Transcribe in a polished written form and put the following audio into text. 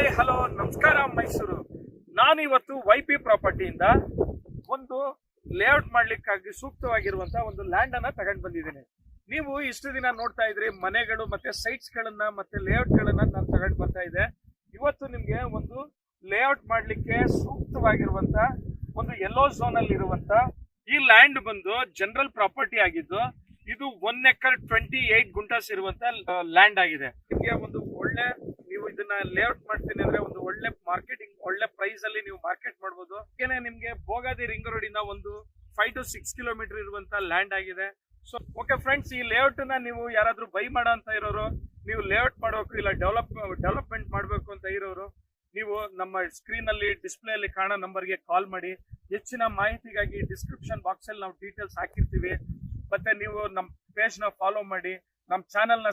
Hi hello ನಮಸ್ಕಾರ ಮೈಸೂರು. ನಾನಿವತ್ತು YP ಪ್ರಾಪರ್ಟಿಯಿಂದ ಒಂದು ಲೇಔಟ್ ಮಾಡ್ಲಿಕ್ಕಾಗಿ ಸೂಕ್ತವಾಗಿರುವಂತಹ ಒಂದು ಲ್ಯಾಂಡ್ ಅನ್ನ ತಗೊಂಡು ಬಂದಿದ್ದೀನಿ. ನೀವು ಇಷ್ಟು ದಿನ ನೋಡ್ತಾ ಇದ್ರಿ ಮನೆಗಳು ಮತ್ತೆ ಸೈಟ್ಸ್ ಗಳನ್ನ ಮತ್ತೆ ಲೇಔಟ್ ಗಳನ್ನ ನಾನು ತಗೊಂಡು ಬರ್ತಾ ಇದ್ದೆ. ಇವತ್ತು ನಿಮ್ಗೆ ಒಂದು ಲೇಔಟ್ ಮಾಡ್ಲಿಕ್ಕೆ ಸೂಕ್ತವಾಗಿರುವಂತ ಒಂದು ಯೆಲ್ಲೋ ಝೋನ್ ಅಲ್ಲಿ ಇರುವಂತ ಈ ಲ್ಯಾಂಡ್ ಬಂದು ಜನರಲ್ ಪ್ರಾಪರ್ಟಿ ಆಗಿದ್ದು, ಇದು 1 ಎಕರ್ 28 ಗುಂಟಾಸ್ ಇರುವಂತ ಲ್ಯಾಂಡ್ ಆಗಿದೆ. ನಿಮ್ಗೆ ಒಂದು ಒಳ್ಳೆ, ನೀವು ಇದನ್ನ ಲೇಔಟ್ ಮಾಡ್ತೀನಿ ಅಂದ್ರೆ ಒಂದು ಒಳ್ಳೆ ಮಾರ್ಕೆಟಿಂಗ್, ಒಳ್ಳೆ ಪ್ರೈಸ್ ಅಲ್ಲಿ ನೀವು ಮಾರ್ಕೆಟ್ ಮಾಡಬಹುದು. ನಿಮ್ಗೆ ಭೋಗಾದಿ ರಿಂಗ್ ರೋಡ್ ಇಂದ ಒಂದು 5 to 6 ಕಿಲೋಮೀಟರ್ ಇರುವಂತ ಲ್ಯಾಂಡ್ ಆಗಿದೆ. ಸೊ ಓಕೆ ಫ್ರೆಂಡ್ಸ್, ಈ ಲೇಔಟ್ ನ ನೀವು ಯಾರಾದ್ರೂ ಬೈ ಮಾಡೋ ಅಂತ ಇರೋರು, ನೀವು ಲೇಔಟ್ ಮಾಡಬೇಕು ಇಲ್ಲ ಡೆವಲಪ್ಮೆಂಟ್ ಮಾಡಬೇಕು ಅಂತ ಇರೋರು, ನೀವು ನಮ್ಮ ಸ್ಕ್ರೀನ್ ಅಲ್ಲಿ ಡಿಸ್ಪ್ಲೇ ಅಲ್ಲಿ ಕಾಣೋ ನಂಬರ್ಗೆ ಕಾಲ್ ಮಾಡಿ. ಹೆಚ್ಚಿನ ಮಾಹಿತಿಗಾಗಿ ಡಿಸ್ಕ್ರಿಪ್ಷನ್ ಬಾಕ್ಸ್ ಅಲ್ಲಿ ನಾವು ಡೀಟೇಲ್ಸ್ ಹಾಕಿರ್ತೀವಿ. ಮತ್ತೆ ನೀವು ನಮ್ಮ ಪೇಜ್ ನ ಫಾಲೋ ಮಾಡಿ, ನಮ್ಮ ಚಾನೆಲ್ ನ